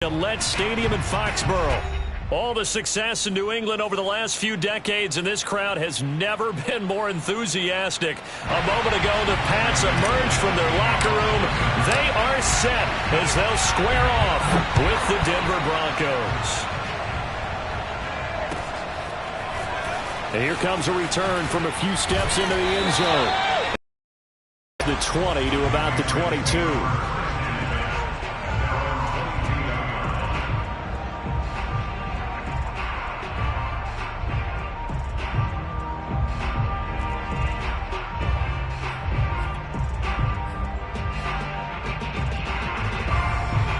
Gillette Stadium in Foxborough. All the success in New England over the last few decades, and this crowd has never been more enthusiastic. A moment ago, the Pats emerged from their locker room. They are set as they'll square off with the Denver Broncos. And here comes a return from a few steps into the end zone. The 20 to about the 22.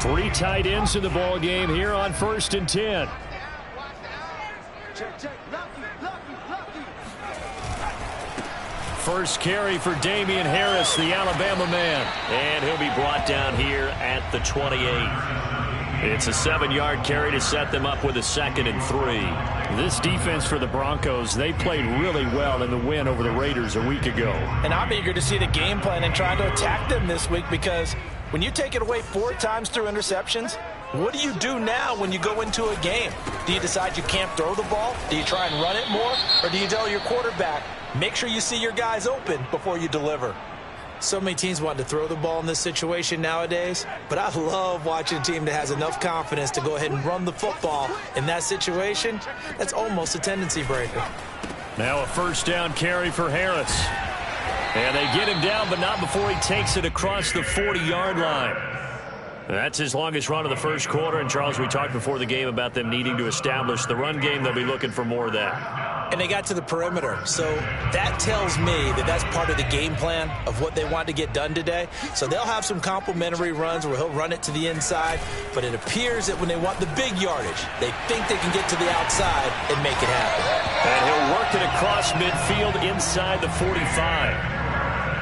Three tight ends in the ball game here on 1st and 10. First carry for Damien Harris, the Alabama man. And he'll be brought down here at the 28. It's a 7-yard carry to set them up with a 2nd and 3. This defense for the Broncos, they played really well in the win over the Raiders a week ago. And I'm eager to see the game plan and trying to attack them this week, because when you take it away 4 times through interceptions, what do you do now when you go into a game? Do you decide you can't throw the ball? Do you try and run it more? Or do you tell your quarterback, make sure you see your guys open before you deliver? So many teams want to throw the ball in this situation nowadays, but I love watching a team that has enough confidence to go ahead and run the football in that situation. That's almost a tendency breaker. Now a first down carry for Harris. And they get him down, but not before he takes it across the 40-yard line. That's his longest run of the first quarter. And, Charles, we talked before the game about them needing to establish the run game. They'll be looking for more of that. And they got to the perimeter. So that tells me that that's part of the game plan of what they want to get done today. So they'll have some complementary runs where he'll run it to the inside. But it appears that when they want the big yardage, they think they can get to the outside and make it happen. And he'll work it across midfield inside the 45.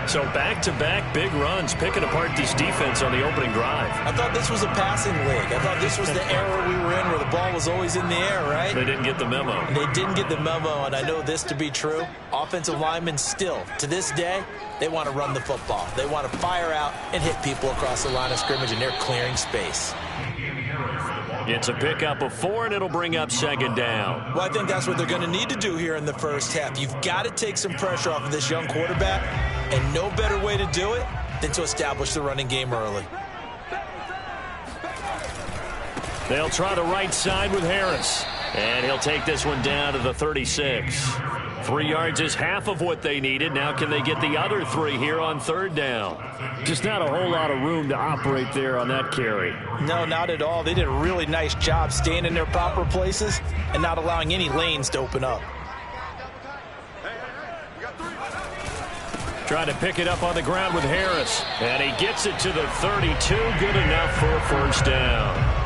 So back-to-back big runs, picking apart this defense on the opening drive. I thought this was a passing league. I thought this was the era we were in where the ball was always in the air, right? They didn't get the memo. And they didn't get the memo, and I know this to be true. Offensive linemen still, to this day, they want to run the football. They want to fire out and hit people across the line of scrimmage, and they're clearing space. It's a pickup of 4, and it'll bring up 2nd down. Well, I think that's what they're going to need to do here in the first half. You've got to take some pressure off of this young quarterback, and no better way to do it than to establish the running game early. They'll try the right side with Harris, and he'll take this one down to the 36. 3 yards is half of what they needed. Now can they get the other 3 here on 3rd down? Just not a whole lot of room to operate there on that carry. No, not at all. They did a really nice job staying in their proper places and not allowing any lanes to open up. Trying to pick it up on the ground with Harris. And he gets it to the 32. Good enough for a first down.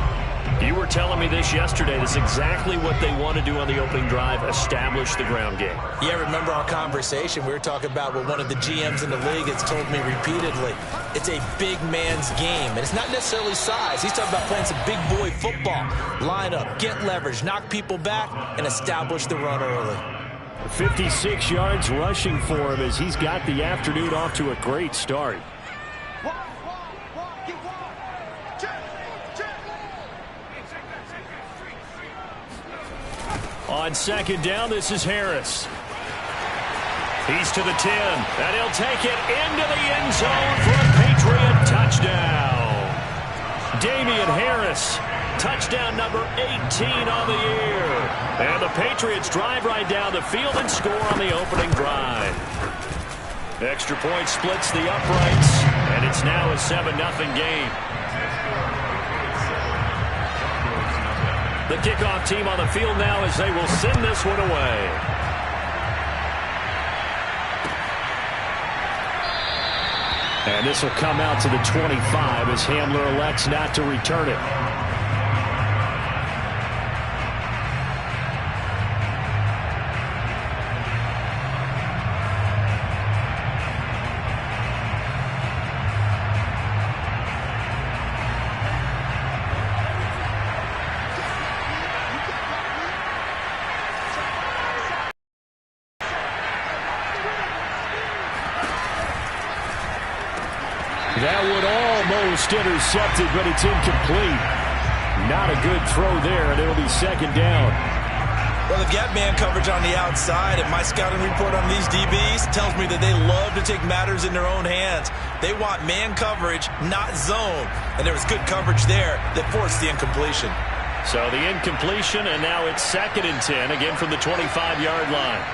You were telling me this yesterday. That's exactly what they want to do on the opening drive, establish the ground game. Yeah, remember our conversation? We were talking about what one of the GMs in the league has told me repeatedly. It's a big man's game, and it's not necessarily size. He's talking about playing some big boy football. Line up, get leverage, knock people back, and establish the run early. 56 yards rushing for him as he's got the afternoon off to a great start. On 2nd down, this is Harris. He's to the 10, and he'll take it into the end zone for a Patriot touchdown. Damien Harris, touchdown number 18 on the year. And the Patriots drive right down the field and score on the opening drive. Extra point splits the uprights, and it's now a 7-0 game. The kickoff team on the field now as they will send this one away. And this will come out to the 25 as Hamler elects not to return it. That would almost intercepted, but it's incomplete. Not a good throw there, and it'll be second down. Well, they've got man coverage on the outside, and my scouting report on these DBs tells me that they love to take matters in their own hands. They want man coverage, not zone. And there was good coverage there that forced the incompletion. So the incompletion, and now it's 2nd and 10, again from the 25-yard line.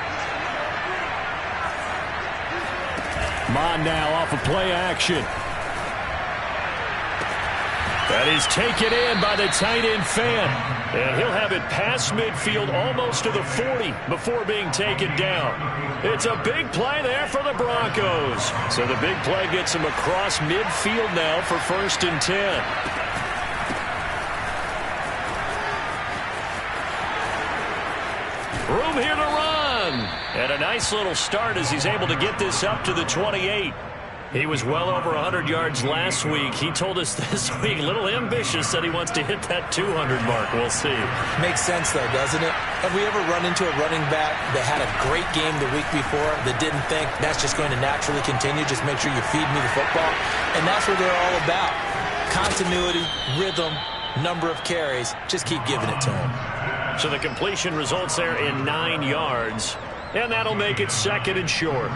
Mond now off of play action. That is taken in by the tight end Fant. And he'll have it past midfield almost to the 40 before being taken down. It's a big play there for the Broncos. So the big play gets him across midfield now for 1st and 10. Room here to run. And a nice little start as he's able to get this up to the 28. He was well over 100 yards last week. He told us this week, a little ambitious, said he wants to hit that 200 mark. We'll see. Makes sense, though, doesn't it? Have we ever run into a running back that had a great game the week before that didn't think that's just going to naturally continue? Just make sure you feed me the football. And that's what they're all about. Continuity, rhythm, number of carries. Just keep giving it to him. So the completion results there in 9 yards. And that'll make it 2nd and short.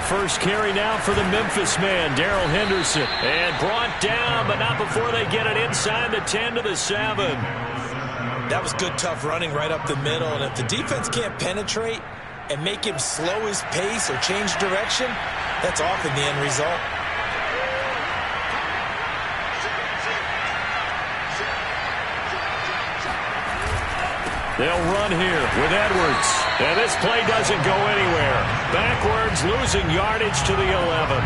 First carry now for the Memphis man, Darrell Henderson. And brought down, but not before they get it inside the 10 to the 7. That was good, tough running right up the middle. And if the defense can't penetrate and make him slow his pace or change direction, that's often the end result. They'll run here with Edwards. And this play doesn't go anywhere. Backwards, losing yardage to the 11.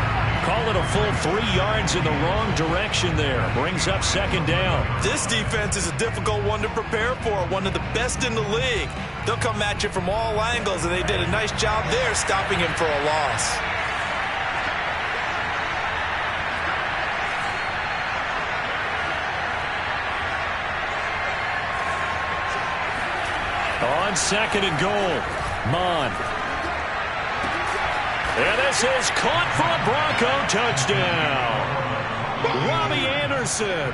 Call it a full 3 yards in the wrong direction there. Brings up 2nd down. This defense is a difficult one to prepare for. One of the best in the league. They'll come at you from all angles, and they did a nice job there stopping him for a loss. On 2nd and goal, Mond. And this is caught for a Bronco touchdown. Robbie Anderson,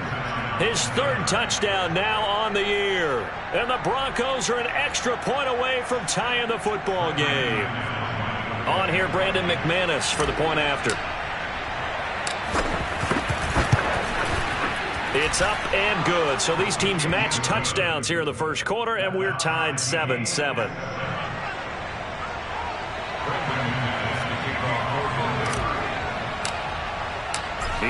his 3rd touchdown now on the year. And the Broncos are an extra point away from tying the football game. On here, Brandon McManus for the point after. It's up and good. So these teams match touchdowns here in the first quarter, and we're tied 7-7.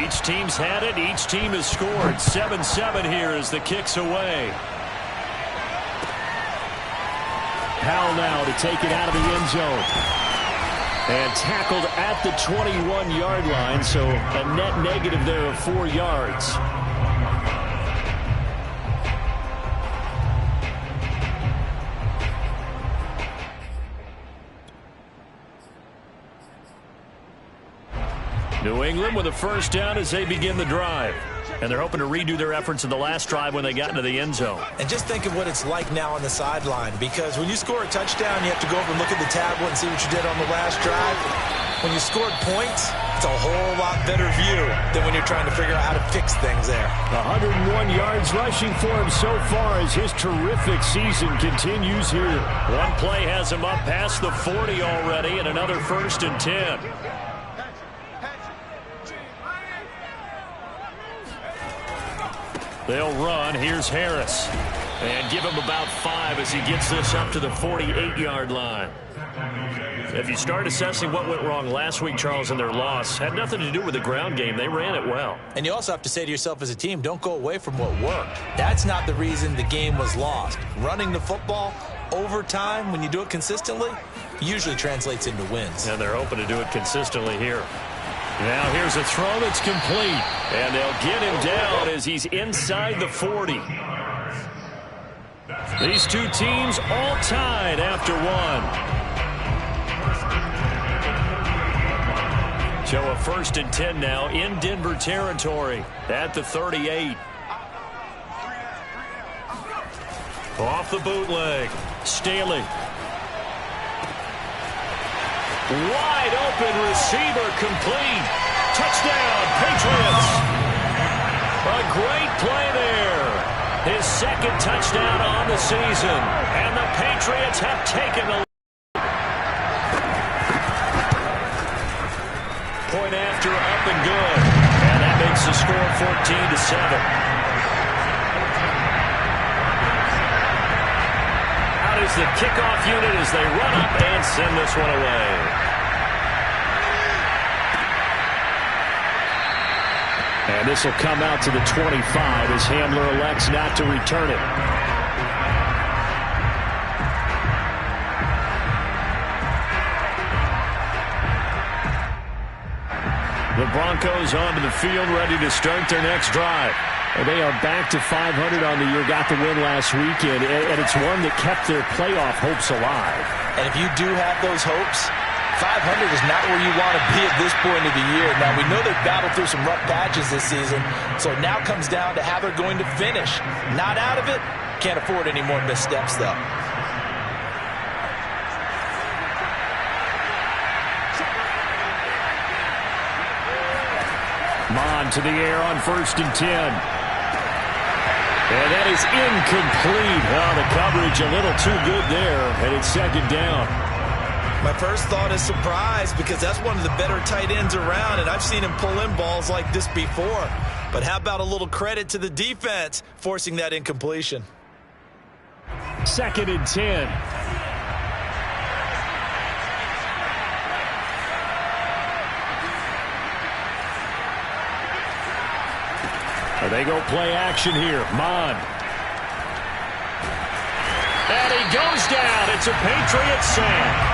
Each team's had it. Each team has scored. 7-7 here as the kick's away. Powell now to take it out of the end zone. And tackled at the 21-yard line, so a net negative there of 4 yards. New England with a first down as they begin the drive. And they're hoping to redo their efforts in the last drive when they got into the end zone. And just think of what it's like now on the sideline, because when you score a touchdown, you have to go over and look at the tablet and see what you did on the last drive. When you scored points, it's a whole lot better view than when you're trying to figure out how to fix things there. 101 yards rushing for him so far as his terrific season continues here. One play has him up past the 40 already, and another 1st and 10. They'll run. Here's Harris. And give him about 5 as he gets this up to the 48-yard line. If you start assessing what went wrong last week, Charles, in their loss, had nothing to do with the ground game. They ran it well. And you also have to say to yourself as a team, don't go away from what worked. That's not the reason the game was lost. Running the football over time, when you do it consistently, usually translates into wins. And they're hoping to do it consistently here. Now here's a throw that's complete. And they'll get him down as he's inside the 40. These two teams all tied after one. So a 1st and 10 now in Denver territory at the 38. Off the bootleg. Staley. Wide open receiver complete. Touchdown, Patriots. A great play there. His second touchdown on the season. And the Patriots have taken the point after, up and good. And that makes the score 14-7. Out is the kickoff unit as they run up and send this one away. And this will come out to the 25 as Hamler elects not to return it. The Broncos onto the field, ready to start their next drive. They are back to 500 on the year, got the win last weekend, and it's one that kept their playoff hopes alive. And if you do have those hopes, 500 is not where you want to be at this point of the year. Now, we know they've battled through some rough patches this season, so it now comes down to how they're going to finish. Not out of it, can't afford any more missteps, though. Mon to the air on 1st and 10. And that is incomplete. Well, the coverage a little too good there, and it's 2nd down. My first thought is surprise because that's one of the better tight ends around, and I've seen him pull in balls like this before. But how about a little credit to the defense forcing that incompletion? 2nd and 10. They go play action here. Mon. And he goes down. It's a Patriots sack.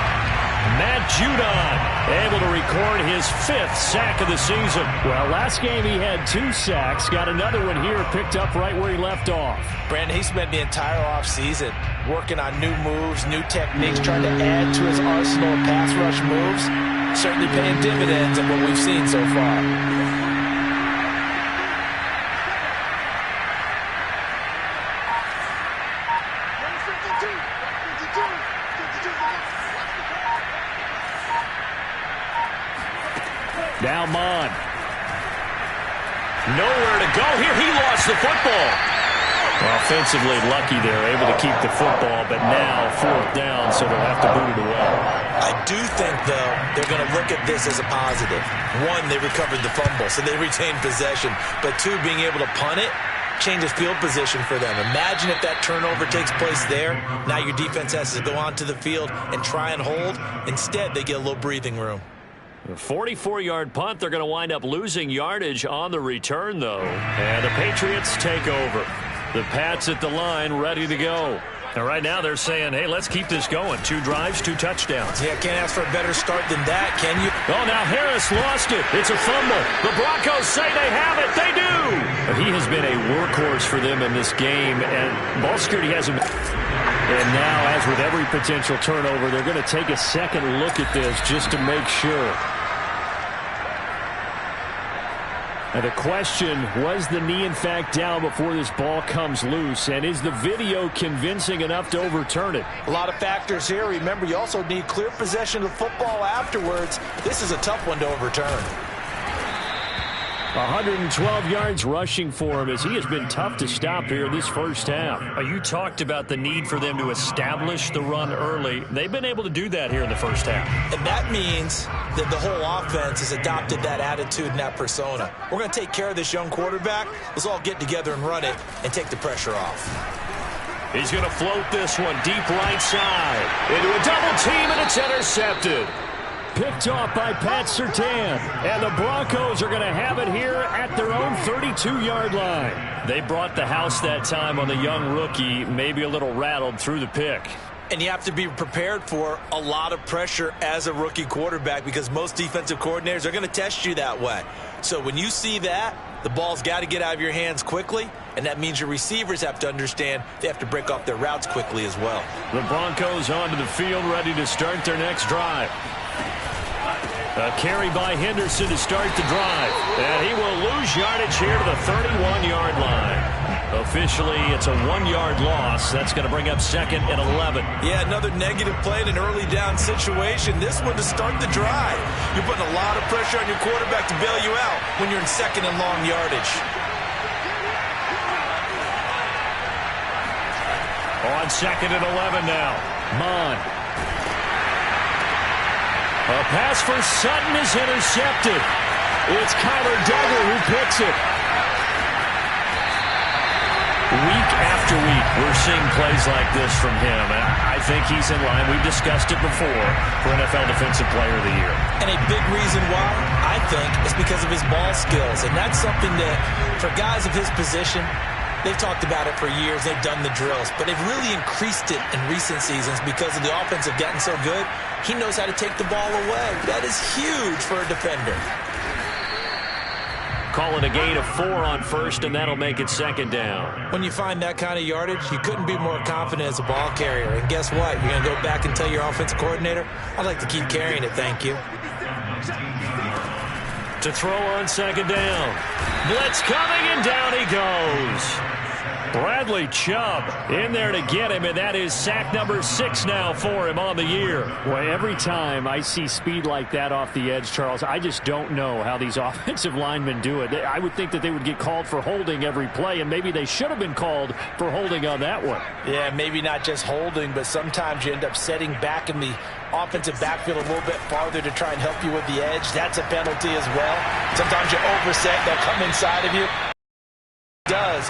Matt Judon able to record his 5th sack of the season. Well, last game he had 2 sacks. Got another one here picked up right where he left off. Brandon, he spent the entire offseason working on new moves, new techniques, trying to add to his arsenal of pass rush moves. Certainly paying dividends in what we've seen so far. Now Mon. Nowhere to go here. He lost the football. Well, offensively lucky there, able to keep the football, but now 4th down, so they'll have to boot it away. I do think, though, they're going to look at this as a positive. 1, they recovered the fumble, so they retained possession. But 2, being able to punt it changes field position for them. Imagine if that turnover takes place there. Now your defense has to go onto the field and try and hold. Instead, they get a little breathing room. A 44-yard punt. They're going to wind up losing yardage on the return, though. And the Patriots take over. The Pats at the line, ready to go. And right now they're saying, hey, let's keep this going. 2 drives, 2 touchdowns. Yeah, can't ask for a better start than that, can you? Oh, now Harris lost it. It's a fumble. The Broncos say they have it. They do. But he has been a workhorse for them in this game, and ball security hasn't been. And now, as with every potential turnover, they're going to take a second look at this just to make sure. And the question, was the knee in fact down before this ball comes loose? And is the video convincing enough to overturn it? A lot of factors here. Remember, you also need clear possession of the football afterwards. This is a tough one to overturn. 112 yards rushing for him as he has been tough to stop here this first half. You talked about the need for them to establish the run early. They've been able to do that here in the first half. And that means that the whole offense has adopted that attitude and that persona. We're going to take care of this young quarterback. Let's all get together and run it and take the pressure off. He's going to float this one deep right side into a double team, and it's intercepted. Picked off by Pat Surtain. And the Broncos are going to have it here at their own 32-yard line. They brought the house that time on the young rookie, maybe a little rattled through the pick. And you have to be prepared for a lot of pressure as a rookie quarterback because most defensive coordinators are going to test you that way. So when you see that, the ball's got to get out of your hands quickly, and that means your receivers have to understand they have to break off their routes quickly as well. The Broncos onto the field, ready to start their next drive. A carry by Henderson to start the drive. And he will lose yardage here to the 31-yard line. Officially, it's a 1-yard loss. That's going to bring up second and 11. Yeah, another negative play in an early down situation. This one to start the drive. You're putting a lot of pressure on your quarterback to bail you out when you're in second and long yardage. On second and 11 now. Mond. A pass for Sutton is intercepted. It's Kyler Duggar who picks it. Week after week, we're seeing plays like this from him, and I think he's in line. We've discussed it before for NFL Defensive Player of the Year. And a big reason why, I think, is because of his ball skills, and that's something that, for guys of his position, they've talked about it for years. They've done the drills, but they've really increased it in recent seasons because of the offense have gotten so good. He knows how to take the ball away. That is huge for a defender. Calling a gain of 4 on first, and that'll make it second down. When you find that kind of yardage, you couldn't be more confident as a ball carrier. And guess what? You're going to go back and tell your offensive coordinator, I'd like to keep carrying it, thank you. To throw on second down. Blitz coming, and down he goes. Bradley Chubb in there to get him, and that is sack number 6 now for him on the year. Well, every time I see speed like that off the edge, Charles, I just don't know how these offensive linemen do it. I would think that they would get called for holding every play, and maybe they should have been called for holding on that one. Yeah, maybe not just holding, but sometimes you end up setting back in the offensive backfield a little bit farther to try and help you with the edge. That's a penalty as well. Sometimes you overset, they'll come inside of you.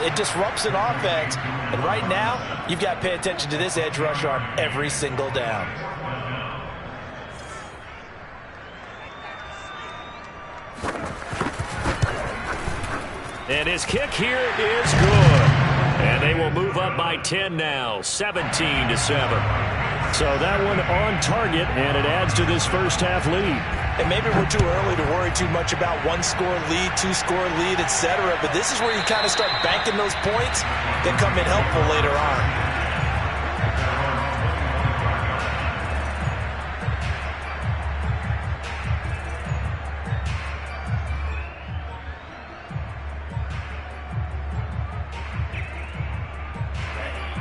It disrupts an offense, and right now you've got to pay attention to this edge rusher on every single down. And his kick here is good, and they will move up by 10 now, 17-7. So that one on target, and it adds to this first half lead. And maybe we're too early to worry too much about 1-score lead, 2-score lead, etc. But this is where you kind of start banking those points that come in helpful later on.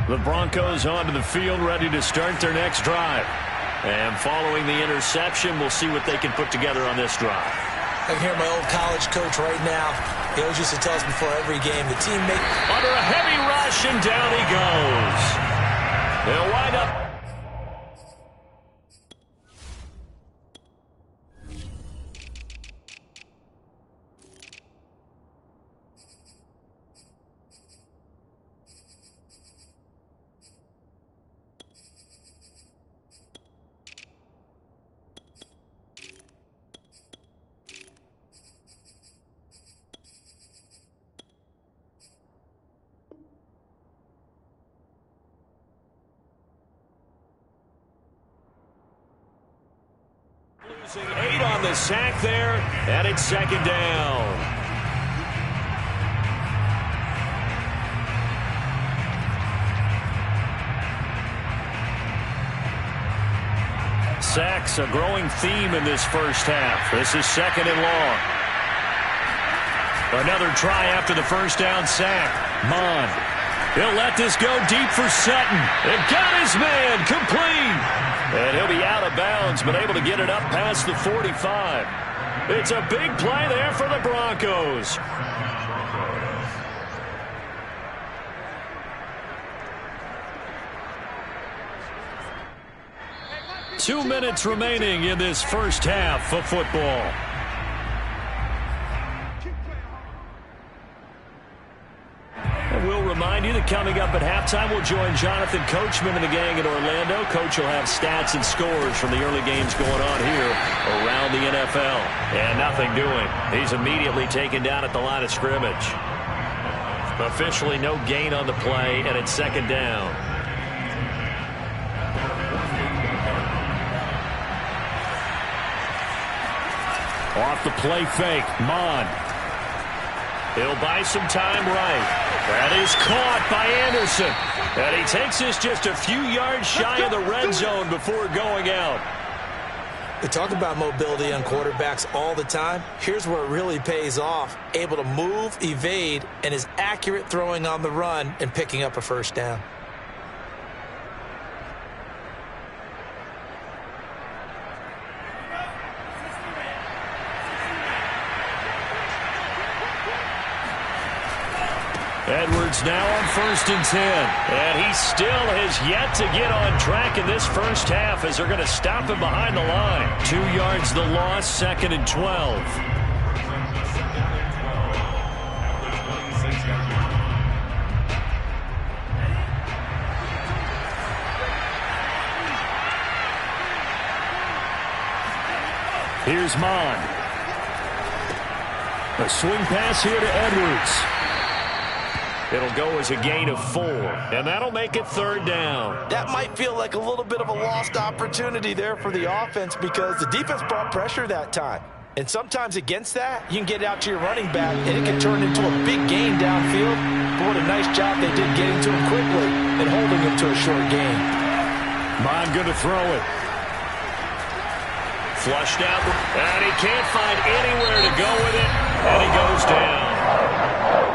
The Broncos onto the field, ready to start their next drive. And following the interception, we'll see what they can put together on this drive. I can hear my old college coach right now. He always used to tell us before every game, the team under a heavy rush, and down he goes. They'll wind up. Losing 8 on the sack there, and it's second down. Sacks a growing theme in this first half. This is second and long. Another try after the first down sack. Mond. He'll let this go deep for Sutton. And got his man complete. And he'll be out of bounds, but able to get it up past the 45. It's a big play there for the Broncos. Two minutes remaining in this first half of football. And we'll remind you that coming up at halftime, we'll join Jonathan Coachman and the gang in Orlando. Coach will have stats and scores from the early games going on here around the NFL. And nothing doing. He's immediately taken down at the line of scrimmage. Officially no gain on the play, and it's second down. Off the play fake, Mond. He'll buy some time right. That is caught by Anderson. And he takes this just a few yards shy of the red zone before going out. We talk about mobility on quarterbacks all the time. Here's where it really pays off. Able to move, evade, and is accurate throwing on the run and picking up a first down. Edwards now on 1st and 10. And he still has yet to get on track in this first half as they're going to stop him behind the line. 2 yards the loss, 2nd and 12. Here's Mond. A swing pass here to Edwards. It'll go as a gain of 4, and that'll make it 3rd down. That might feel like a little bit of a lost opportunity there for the offense because the defense brought pressure that time. And sometimes against that, you can get out to your running back, and it can turn into a big gain downfield. But what a nice job they did getting to him quickly and holding him to a short gain. Mond going to throw it. Flushed out, and he can't find anywhere to go with it, and he goes down.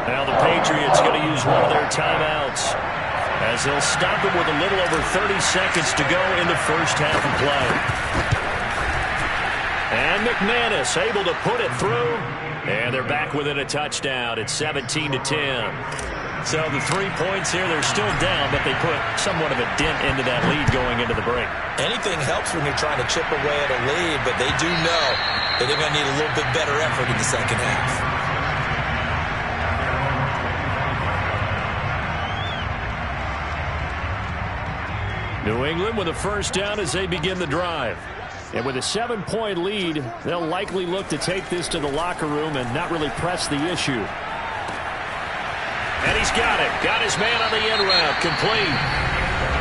Now the Patriots going to use one of their timeouts as they'll stop him with a little over 30 seconds to go in the first half of play. And McManus able to put it through, and they're back within a touchdown. It's 17-10. So the 3 points here, they're still down, but they put somewhat of a dent into that lead going into the break. Anything helps when you're trying to chip away at a lead, but they do know that they're going to need a little bit better effort in the second half. New England with a first down as they begin the drive. And with a 7-point lead, they'll likely look to take this to the locker room and not really press the issue. And he's got it. Got his man on the end route. Complete.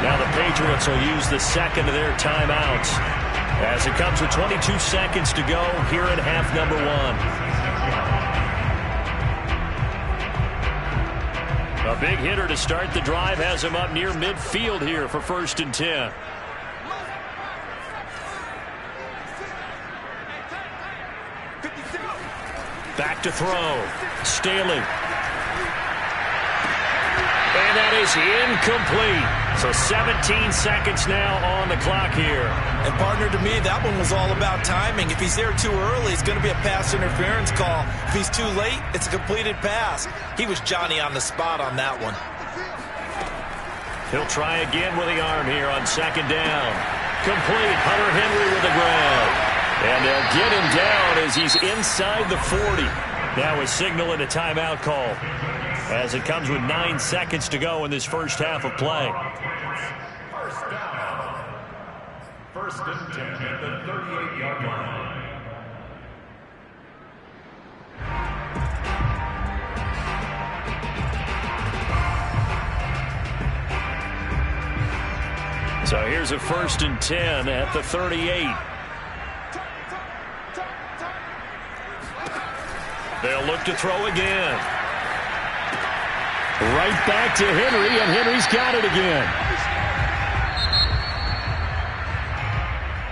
Now the Patriots will use the second of their timeouts as it comes with 22 seconds to go here in half number 1. A big hitter to start the drive has him up near midfield here for 1st and 10. Back to throw. Staley. And that is incomplete. So 17 seconds now on the clock here. And partner, to me, that one was all about timing. If he's there too early, it's going to be a pass interference call. If he's too late, it's a completed pass. He was Johnny on the spot on that one. He'll try again with the arm here on 2nd down. Complete. Hunter Henry with the grab. And they'll get him down as he's inside the 40. Now a signal and a timeout call as it comes with 9 seconds to go in this first half of play. First down. 1st and 10 at the 38-yard line. So here's a 1st and 10 at the 38. They'll look to throw again. Right back to Henry, and Henry's got it again.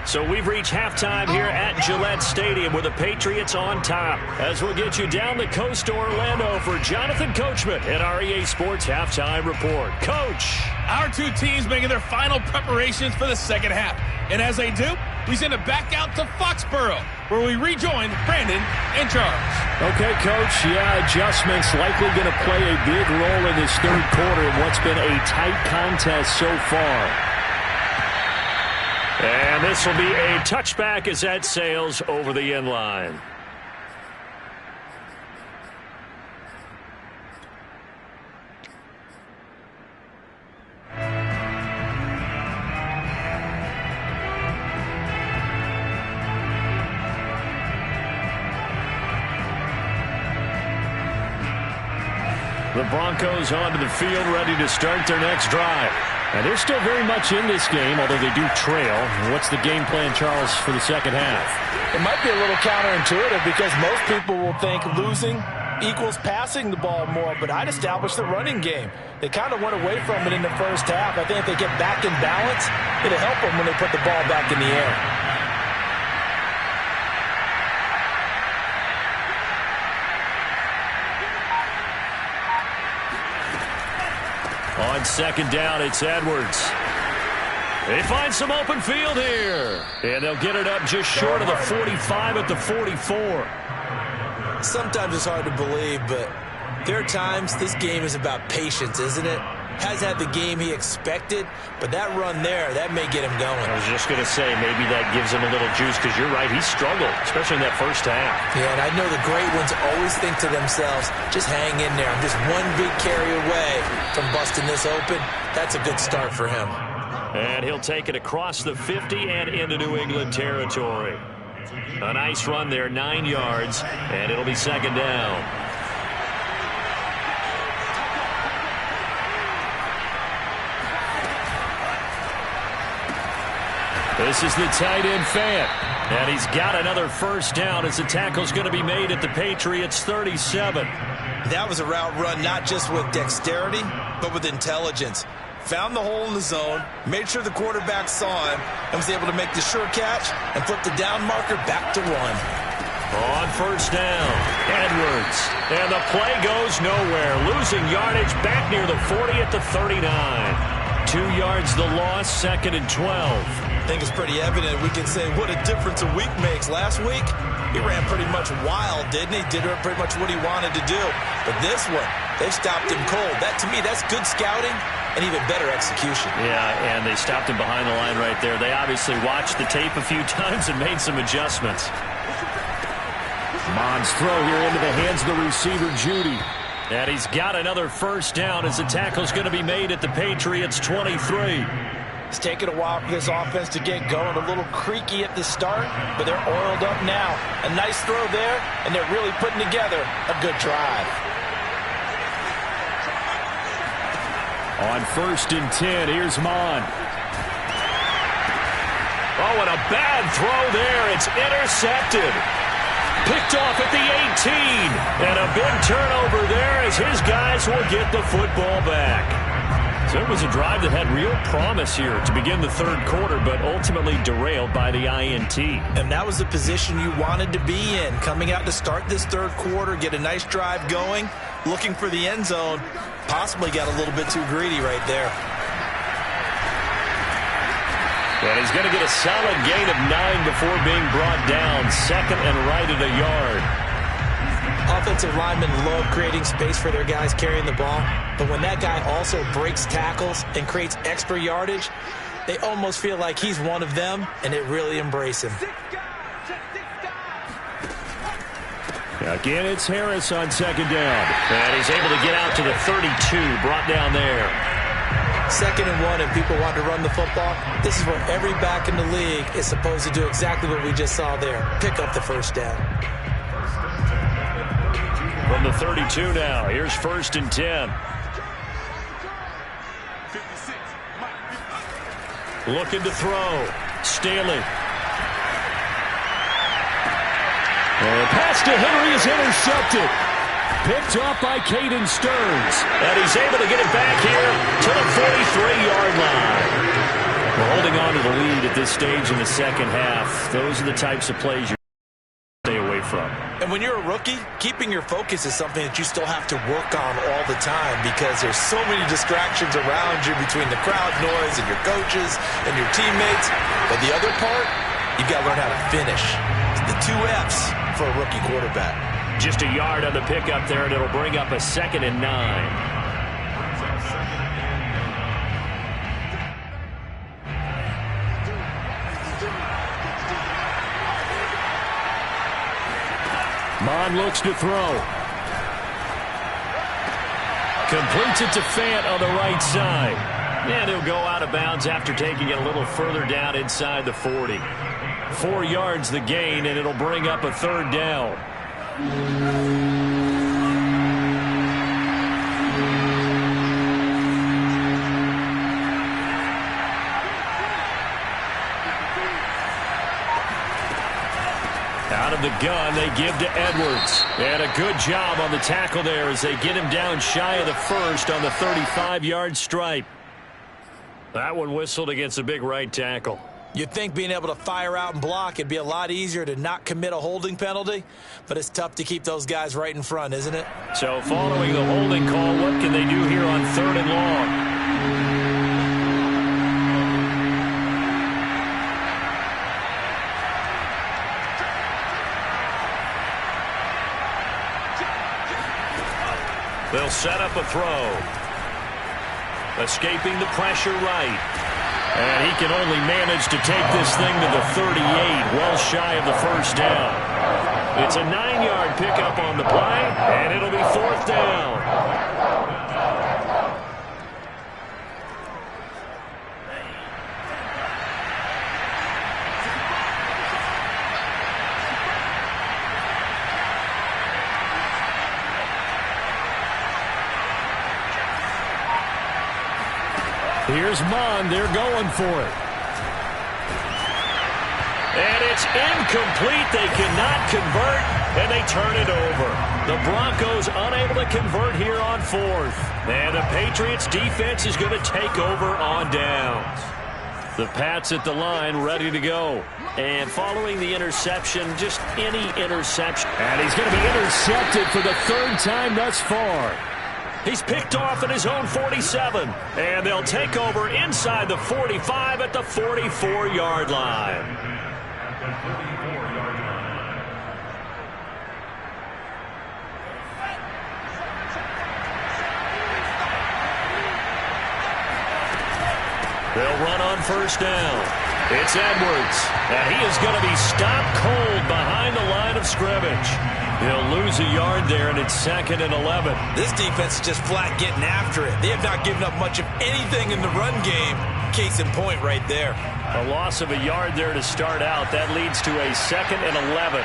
So we've reached halftime here at Gillette Stadium with the Patriots on top. As we'll get you down the coast to Orlando for Jonathan Coachman at our EA Sports Halftime Report. Coach. Our two teams making their final preparations for the second half. And as they do, we send it back out to Foxborough, where we rejoin Brandon and Charles. Okay, Coach. Yeah, adjustments likely going to play a big role in this third quarter in what's been a tight contest so far. And this will be a touchback as that sails over the end line. The Broncos onto the field, ready to start their next drive. And they're still very much in this game, although they do trail. What's the game plan, Charles, for the second half? It might be a little counterintuitive because most people will think losing equals passing the ball more, but I'd establish the running game. They kind of went away from it in the first half. I think if they get back in balance, it'll help them when they put the ball back in the air. on second down, it's Edwards. They find some open field here. And they'll get it up just short of the 45 at the 44. Sometimes it's hard to believe, but there are times this game is about patience, isn't it? Has had the game he expected, but that run there, that may get him going. I was just going to say, maybe that gives him a little juice, because you're right, he struggled, especially in that first half. Yeah, and I know the great ones always think to themselves, just hang in there. I'm just one big carry away from busting this open. That's a good start for him. And he'll take it across the 50 and into New England territory. A nice run there, 9 yards, and it'll be second down. This is the tight end Fant, and he's got another first down as the tackle's going to be made at the Patriots 37. That was a route run not just with dexterity, but with intelligence. Found the hole in the zone, made sure the quarterback saw him, and was able to make the sure catch and flip the down marker back to 1. On first down, Edwards, and the play goes nowhere, losing yardage back near the 40 at the 39. 2 yards the loss, second and 12. I think it's pretty evident. We can say what a difference a week makes. Last week, he ran pretty much wild, didn't he? Did pretty much what he wanted to do. But this one, they stopped him cold. That, to me, that's good scouting and even better execution. Yeah, and they stopped him behind the line right there. They obviously watched the tape a few times and made some adjustments. Mond's throw here into the hands of the receiver, Judy. And he's got another first down as the tackle's going to be made at the Patriots 23. It's taken a while for this offense to get going. A little creaky at the start, but they're oiled up now. A nice throw there, and they're really putting together a good drive. On first and 10, here's Mond. Oh, and a bad throw there. It's intercepted. Picked off at the 18. And a big turnover there as his guys will get the football back. So it was a drive that had real promise here to begin the third quarter, but ultimately derailed by the INT. And that was the position you wanted to be in, coming out to start this third quarter, get a nice drive going, looking for the end zone. Possibly got a little bit too greedy right there. And he's going to get a solid gain of 9 before being brought down. Second and right at a yard. Offensive linemen love creating space for their guys carrying the ball, but when that guy also breaks tackles and creates extra yardage, they almost feel like he's one of them, and they really embrace him. Again, it's Harris on second down. And he's able to get out to the 32, brought down there. Second and 1, and people want to run the football. This is where every back in the league is supposed to do exactly what we just saw there, pick up the first down. From the 32 now, here's first and 10. Looking to throw. Staley. And pass to Henry is intercepted. Picked off by Caden Stearns. And he's able to get it back here to the 43-yard line. We're holding on to the lead at this stage in the second half. Those are the types of plays you stay away from. And when you're a rookie, keeping your focus is something that you still have to work on all the time because there's so many distractions around you between the crowd noise and your coaches and your teammates. But the other part, you've got to learn how to finish. It's the 2 F's for a rookie quarterback. Just a yard on the pickup there, and it'll bring up a second and 9. Mond looks to throw. Completes it to Fant on the right side. And he'll go out of bounds after taking it a little further down inside the 40. 4 yards the gain, and it'll bring up a third down. Out of the gun, they give to Edwards. And a good job on the tackle there as they get him down shy of the first on the 35-yard stripe. That one whistled against a big right tackle. You'd think being able to fire out and block, it'd be a lot easier to not commit a holding penalty, but it's tough to keep those guys right in front, isn't it? So following the holding call, what can they do here on 3rd and long? They'll set up a throw. Escaping the pressure right. And he can only manage to take this thing to the 38, well shy of the first down. It's a 9-yard pickup on the play, and it'll be fourth down. Here's Mond. They're going for it. And it's incomplete. They cannot convert, and they turn it over. The Broncos unable to convert here on fourth. And the Patriots defense is going to take over on downs. The Pats at the line ready to go. And following the interception, just any interception. And he's going to be intercepted for the third time thus far. He's picked off at his own 47. And they'll take over inside the 45 at the 44-yard line. They'll run on first down. It's Edwards. And he is going to be stopped cold behind the line of scrimmage. He'll lose a yard there, and it's 2nd and 11. This defense is just flat getting after it. They have not given up much of anything in the run game. Case in point right there. A loss of a yard there to start out. That leads to a 2nd and 11.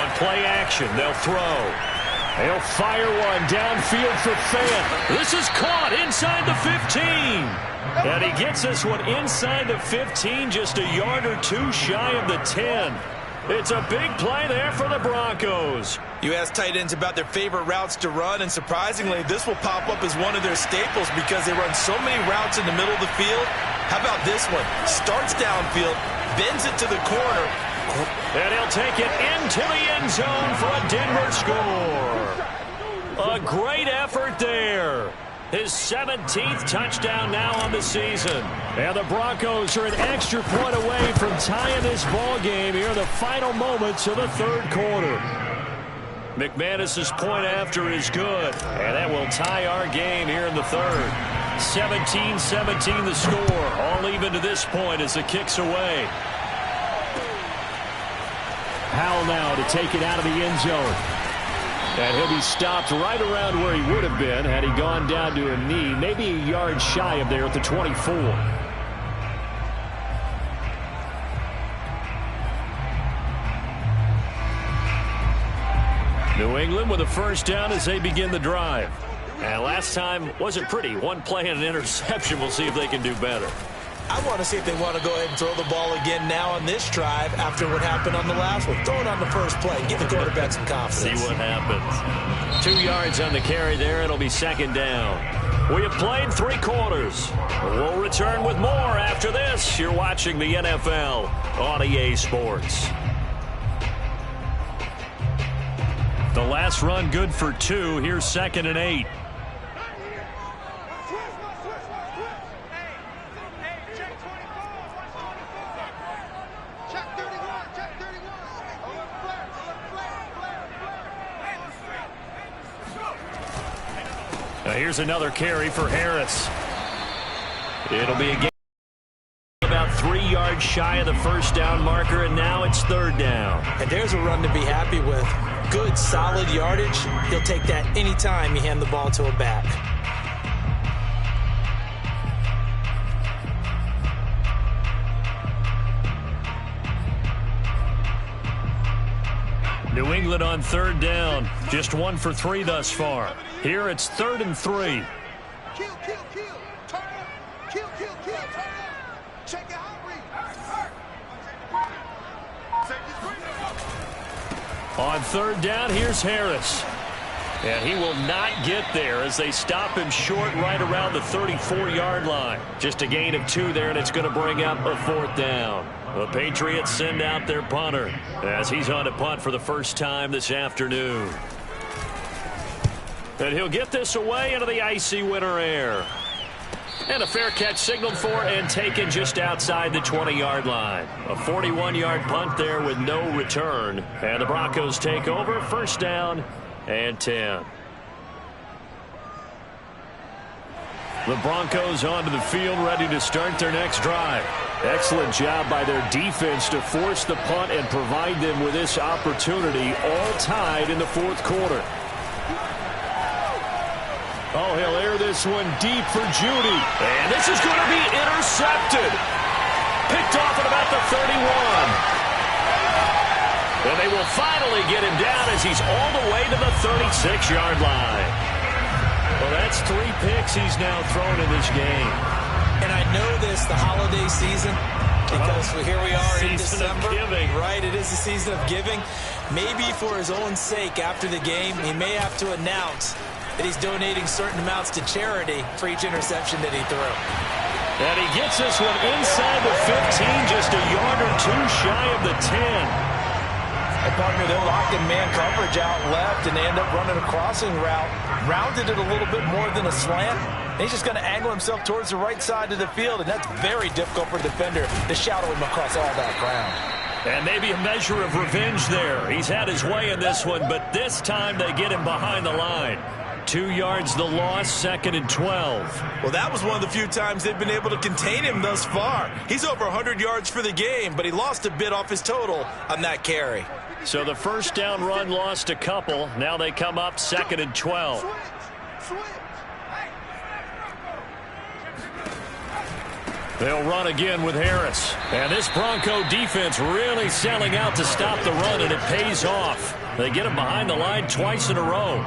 On play action, they'll throw. They'll fire one downfield for Fant. This is caught inside the 15. And he gets this one inside the 15, just a yard or two shy of the 10. It's a big play there for the Broncos. You ask tight ends about their favorite routes to run, and surprisingly, this will pop up as one of their staples because they run so many routes in the middle of the field. How about this one? Starts downfield, bends it to the corner. And he'll take it into the end zone for a Denver score. A great effort there. His 17th touchdown now on the season. And the Broncos are an extra point away from tying this ball game here in the final moments of the third quarter. McManus's point after is good. And that will tie our game here in the third. 17-17 the score. All even to this point as the kick's away. Howell now to take it out of the end zone. And he'll be stopped right around where he would have been had he gone down to a knee, maybe a yard shy of there at the 24. New England with a first down as they begin the drive. And last time wasn't pretty. One play and an interception. We'll see if they can do better. I want to see if they want to go ahead and throw the ball again now on this drive after what happened on the last one. Throw it on the first play. Give the quarterback some confidence. See what happens. 2 yards on the carry there. It'll be second down. We have played 3 quarters. We'll return with more after this. You're watching the NFL on EA Sports. The last run good for 2. Here's 2nd and 8. Here's another carry for Harris. It'll be a game about 3 yards shy of the first down marker, and now it's third down. And there's a run to be happy with. Good, solid yardage. He'll take that anytime you hand the ball to a back. New England on third down. Just 1 for 3 thus far. Here it's 3rd and 3. Kill, kill, kill. Turn up. Kill, kill, kill. Turn up. Check it out. On third down, here's Harris. And he will not get there as they stop him short right around the 34-yard line. Just a gain of 2 there, and it's going to bring up a 4th down. The Patriots send out their punter as he's on a punt for the first time this afternoon. And he'll get this away into the icy winter air. And a fair catch signaled for and taken just outside the 20-yard line. A 41-yard punt there with no return. And the Broncos take over, first down and 10. The Broncos onto the field, ready to start their next drive. Excellent job by their defense to force the punt and provide them with this opportunity, all tied in the fourth quarter. Oh, he'll air this one deep for Judy. And this is going to be intercepted. Picked off at about the 31. And they will finally get him down as he's all the way to the 36-yard line. Well, that's 3 picks he's now thrown in this game. And I know this, the holiday season, because here we are in December. Right, it is the season of giving. Maybe for his own sake after the game, he may have to announce that he's donating certain amounts to charity for each interception that he threw. And he gets this one inside the 15, just a yard or 2 shy of the 10. And partner, they're locked in man coverage out left, and they end up running a crossing route. Rounded it a little bit more than a slant. And he's just going to angle himself towards the right side of the field, and that's very difficult for the defender to shadow him across all that ground. And maybe a measure of revenge there. He's had his way in this one, but this time they get him behind the line. 2 yards the loss, 2nd and 12. Well, that was one of the few times they've been able to contain him thus far. He's over 100 yards for the game, but he lost a bit off his total on that carry. So the first down run lost a couple. Now they come up 2nd and 12. They'll run again with Harris. And this Bronco defense really selling out to stop the run, and it pays off. They get him behind the line twice in a row.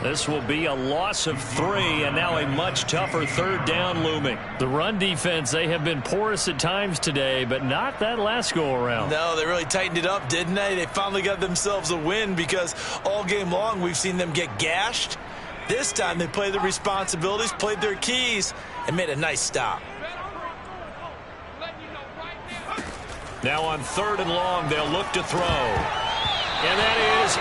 This will be a loss of 3, and now a much tougher 3rd down looming. The run defense, they have been porous at times today, but not that last go-around. No, they really tightened it up, didn't they? They finally got themselves a win because all game long we've seen them get gashed. This time they played their responsibilities, played their keys, and made a nice stop. Now on 3rd and long, they'll look to throw. And that is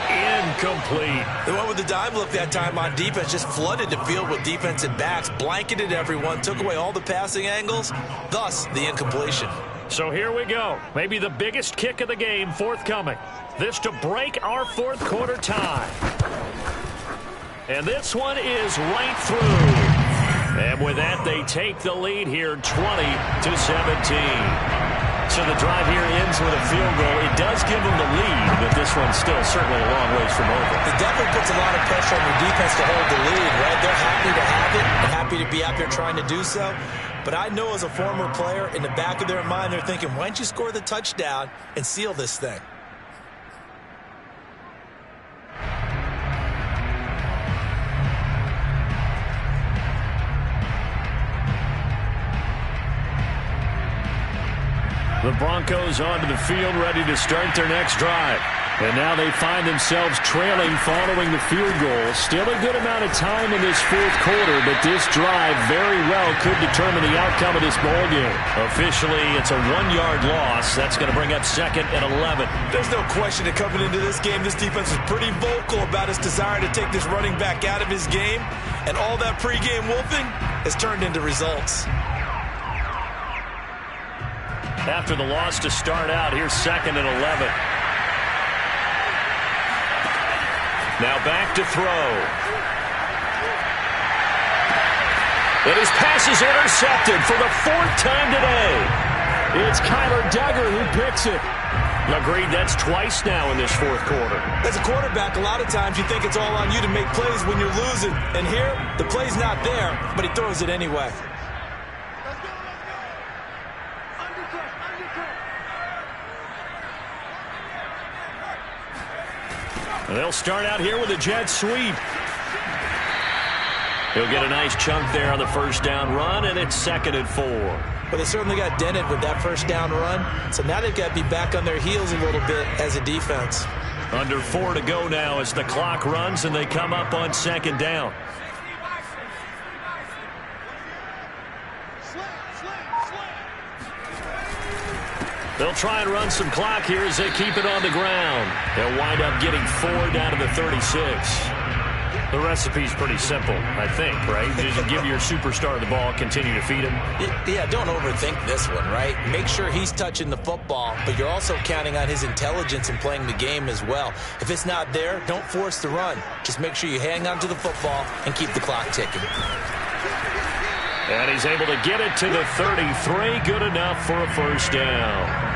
incomplete. They went with the dime look that time on defense, just flooded the field with defensive backs, blanketed everyone, took away all the passing angles, thus the incompletion. So here we go. Maybe the biggest kick of the game forthcoming. This to break our fourth quarter tie. And this one is right through. And with that, they take the lead here 20-17. So the drive here ends with a field goal. It does give them the lead, but this one's still certainly a long ways from over. It definitely puts a lot of pressure on your defense to hold the lead, right? They're happy to have it. They're happy to be out there trying to do so. But I know as a former player, in the back of their mind, they're thinking, why don't you score the touchdown and seal this thing? The Broncos onto the field, ready to start their next drive. And now they find themselves trailing following the field goal. Still a good amount of time in this fourth quarter, but this drive very well could determine the outcome of this ballgame. Officially, it's a 1-yard loss. That's going to bring up 2nd and 11. There's no question that coming into this game, this defense is pretty vocal about its desire to take this running back out of his game. And all that pregame wolfing has turned into results. After the loss to start out, here's 2nd and 11. Now back to throw. And his pass is intercepted for the 4th time today. It's Kyler Duggar who picks it. Agreed, that's twice now in this fourth quarter. As a quarterback, a lot of times you think it's all on you to make plays when you're losing. And here, the play's not there, but he throws it anyway. They'll start out here with a jet sweep. He'll get a nice chunk there on the first down run, and it's 2nd and 4. But they certainly got dented with that first down run, so now they've got to be back on their heels a little bit as a defense. Under 4 to go now as the clock runs, and they come up on 2nd down. They'll try and run some clock here as they keep it on the ground. They'll wind up getting 4 down to the 36. The recipe's pretty simple, I think, right? Just give your superstar the ball, continue to feed him. Yeah, don't overthink this one, right? Make sure he's touching the football, but you're also counting on his intelligence in playing the game as well. If it's not there, don't force the run. Just make sure you hang on to the football and keep the clock ticking. And he's able to get it to the 33. Good enough for a first down.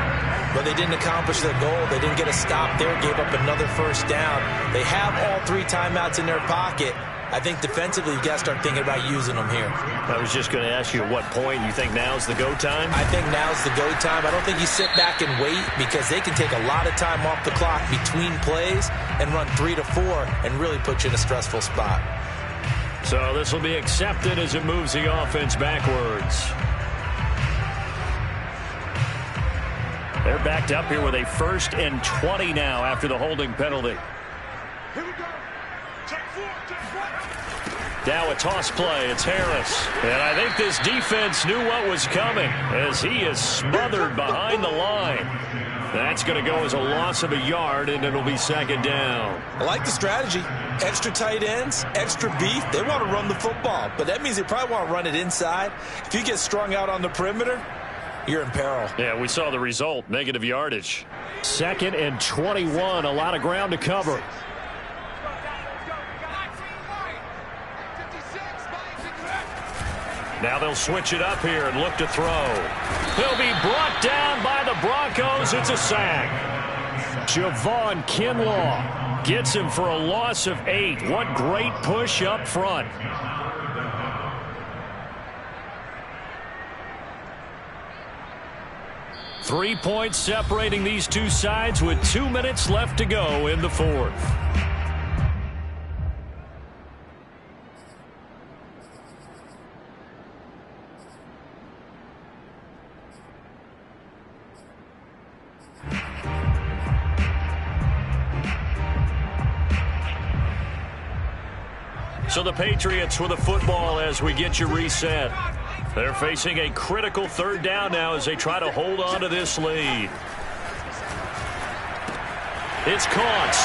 But they didn't accomplish their goal. They didn't get a stop there, gave up another first down. They have all 3 timeouts in their pocket. I think defensively you got to start thinking about using them here. I was just going to ask you at what point you think now's the go time? I think now's the go time. I don't think you sit back and wait because they can take a lot of time off the clock between plays and run 3 to 4 and really put you in a stressful spot. So this will be accepted as it moves the offense backwards. They're backed up here with a 1st and 20 now after the holding penalty. Here we go. Check 4, check 4. Now a toss play. It's Harris. And I think this defense knew what was coming as he is smothered behind the line. That's going to go as a loss of a yard, and it'll be 2nd down. I like the strategy. Extra tight ends, extra beef. They want to run the football, but that means they probably want to run it inside. If you get strung out on the perimeter, you're in peril. Yeah, we saw the result. Negative yardage. 2nd and 21. A lot of ground to cover. Now they'll switch it up here and look to throw. He'll be brought down by the Broncos. It's a sack. Javon Kinlaw gets him for a loss of 8. What great push up front. Three points separating these two sides with 2 minutes left to go in the 4th. So the Patriots with the football as we get you reset. They're facing a critical 3rd down now as they try to hold on to this lead. It's caught.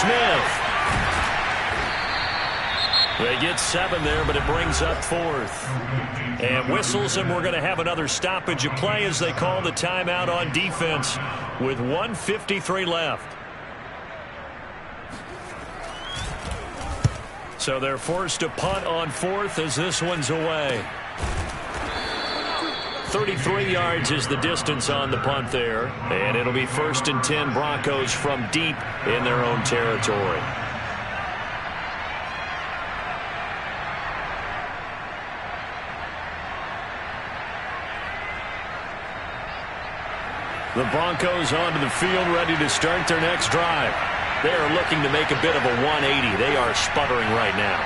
Smith. They get 7 there, but it brings up 4th. And whistles, and we're going to have another stoppage of play as they call the timeout on defense with 1:53 left. So they're forced to punt on 4th as this one's away. 33 yards is the distance on the punt there. And it'll be 1st and 10 Broncos from deep in their own territory. The Broncos onto the field ready to start their next drive. They are looking to make a bit of a 180. They are sputtering right now.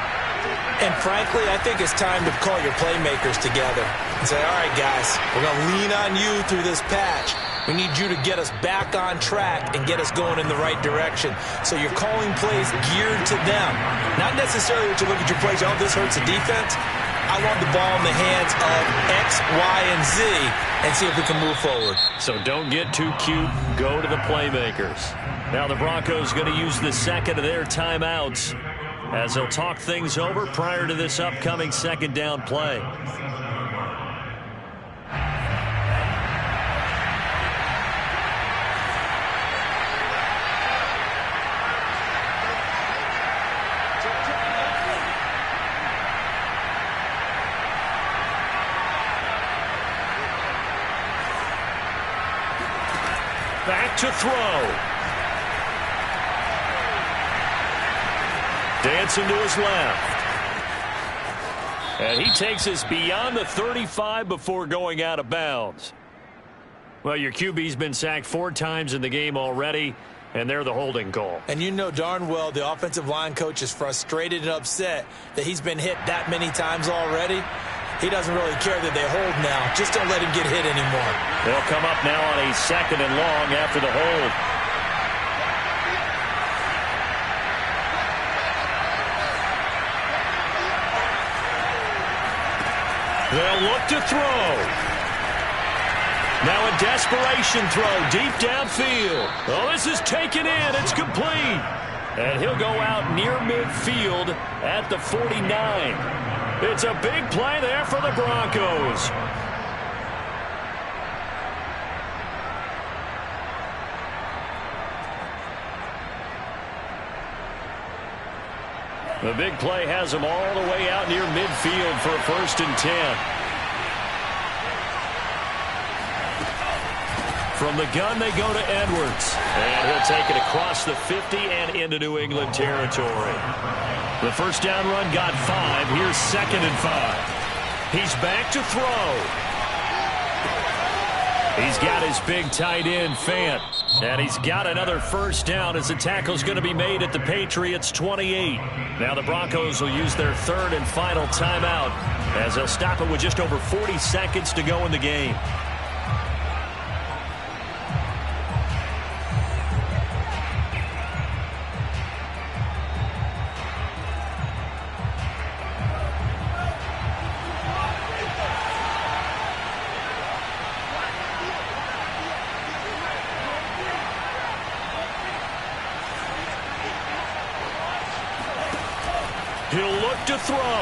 And frankly, I think it's time to call your playmakers together and say, all right, guys, we're going to lean on you through this patch. We need you to get us back on track and get us going in the right direction. So you're calling plays geared to them. Not necessarily that you look at your plays, oh, this hurts the defense. I want the ball in the hands of X, Y, and Z and see if we can move forward. So don't get too cute. Go to the playmakers. Now the Broncos going to use the 2nd of their timeouts as they'll talk things over prior to this upcoming 2nd down play. Back to throw. Dancing to his left. And he takes us beyond the 35 before going out of bounds. Well, your QB's been sacked 4 times in the game already, and they're the holding call. And you know darn well the offensive line coach is frustrated and upset that he's been hit that many times already. He doesn't really care that they hold now. Just don't let him get hit anymore. They'll come up now on a 2nd and long after the hold. They'll look to throw. Now a desperation throw deep downfield. Oh, this is taken in. It's complete. And he'll go out near midfield at the 49. It's a big play there for the Broncos. The big play has him all the way out near midfield for a 1st and 10. From the gun, they go to Edwards. And he'll take it across the 50 and into New England territory. The first down run got 5. Here's 2nd and 5. He's back to throw. He's got his big tight end, Fant. And he's got another first down as the tackle's going to be made at the Patriots' 28. Now the Broncos will use their 3rd and final timeout as they'll stop it with just over 40 seconds to go in the game. He'll look to throw.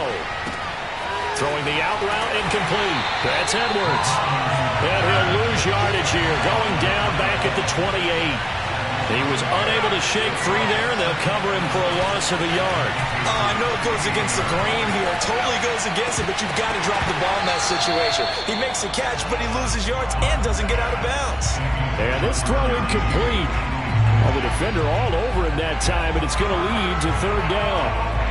Throwing the out route incomplete. That's Edwards. And he'll lose yardage here. Going down back at the 28. He was unable to shake free there, and they'll cover him for a loss of a yard. Oh, I know it goes against the grain here. It totally goes against it, but you've got to drop the ball in that situation. He makes a catch, but he loses yards and doesn't get out of bounds. And this throw incomplete. Well, the defender all over him that time, and it's going to lead to 3rd down.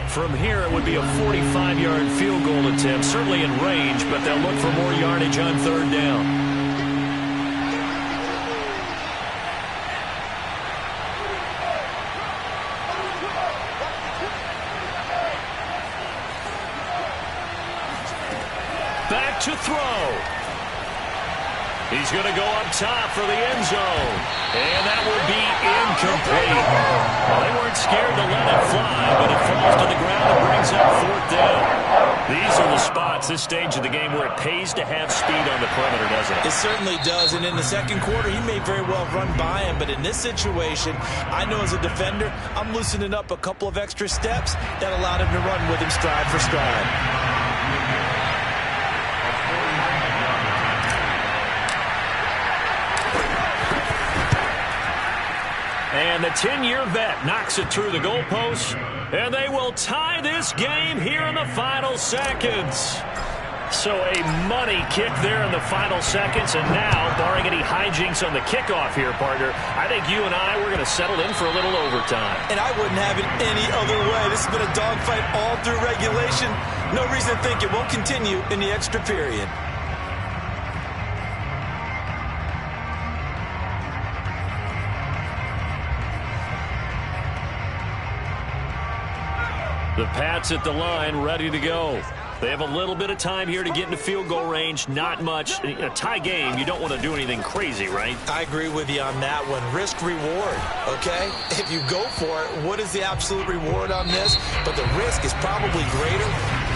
From here, it would be a 45-yard field goal attempt, certainly in range, but they'll look for more yardage on 3rd down. Back to throw. He's going to go up top for the end zone. And that will be incomplete. Well, they weren't scared to let it fly, but it falls to the ground and brings up 4th down. These are the spots, this stage of the game, where it pays to have speed on the perimeter, doesn't it? It certainly does, and in the second quarter, he may very well run by him, but in this situation, I know as a defender, I'm loosening up a couple of extra steps that allowed him to run with him stride for stride. And the 10-year vet knocks it through the goalpost, and they will tie this game here in the final seconds. So a money kick there in the final seconds, and now, barring any hijinks on the kickoff here, partner, I think you and I, we're going to settle in for a little overtime. And I wouldn't have it any other way. This has been a dogfight all through regulation. No reason to think it won't continue in the extra period. The Pats at the line, ready to go. They have a little bit of time here to get into field goal range. Not much. In a tie game, you don't want to do anything crazy, right? I agree with you on that one. Risk-reward, okay? If you go for it, what is the absolute reward on this? But the risk is probably greater.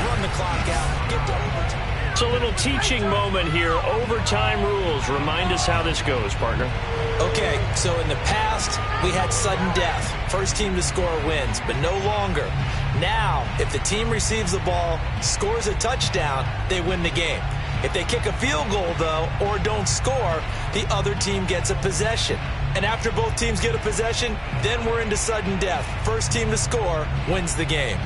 Run the clock out. Get to overtime. It's a little teaching moment here. Overtime rules. Remind us how this goes, partner. Okay, so in the past, we had sudden death. First team to score wins, but no longer. Now, if the team receives the ball, scores a touchdown, they win the game. If they kick a field goal, though, or don't score, the other team gets a possession. And after both teams get a possession, then we're into sudden death. First team to score wins the game.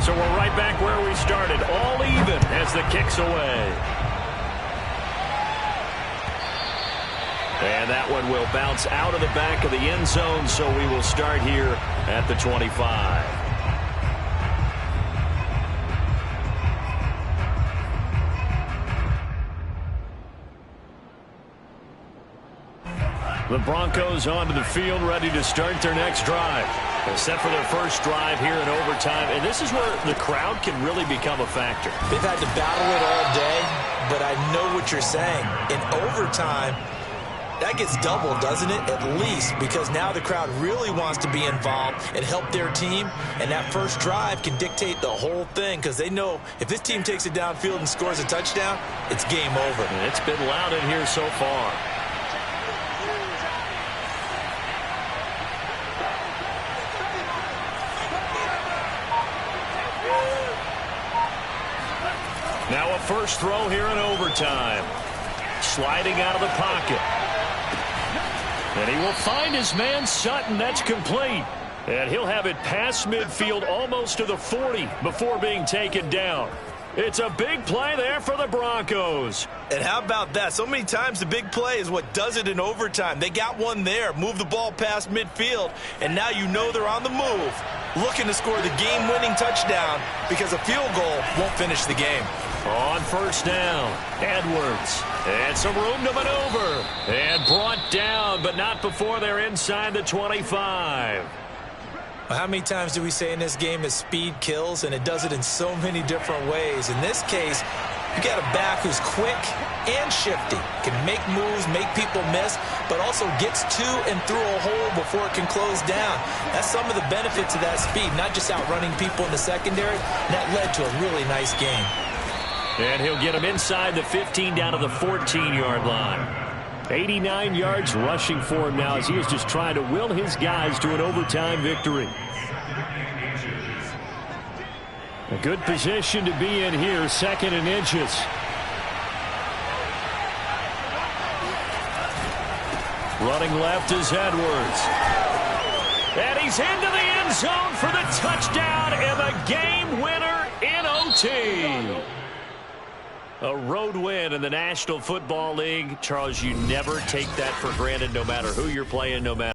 So we're right back where we started, all even as the kick's away. And that one will bounce out of the back of the end zone, so we will start here at the 25. The Broncos onto the field, ready to start their next drive. They're set for their first drive here in overtime, and this is where the crowd can really become a factor. They've had to battle it all day, but I know what you're saying. In overtime, that gets doubled, doesn't it? At least, because now the crowd really wants to be involved and help their team, and that first drive can dictate the whole thing because they know if this team takes it downfield and scores a touchdown, it's game over. And it's been loud in here so far. Now a first throw here in overtime. Sliding out of the pocket. And he will find his man Sutton. That's complete. And he'll have it past midfield almost to the 40 before being taken down. It's a big play there for the Broncos. And how about that? So many times the big play is what does it in overtime. They got one there, move the ball past midfield, and now you know they're on the move, looking to score the game-winning touchdown because a field goal won't finish the game. On first down, Edwards. And some room to maneuver. And brought down, but not before they're inside the 25. Well, how many times do we say in this game that speed kills, and it does it in so many different ways? In this case, you got a back who's quick and shifty, can make moves, make people miss, but also gets to and through a hole before it can close down. That's some of the benefits of that speed, not just outrunning people in the secondary. And that led to a really nice game. And he'll get him inside the 15 down to the 14-yard line. 89 yards rushing for him now as he is just trying to will his guys to an overtime victory. A good position to be in here, 2nd and inches. Running left is Edwards. And he's into the end zone for the touchdown and the game winner in OT. A road win in the National Football League. Charles, you never take that for granted no matter who you're playing, no matter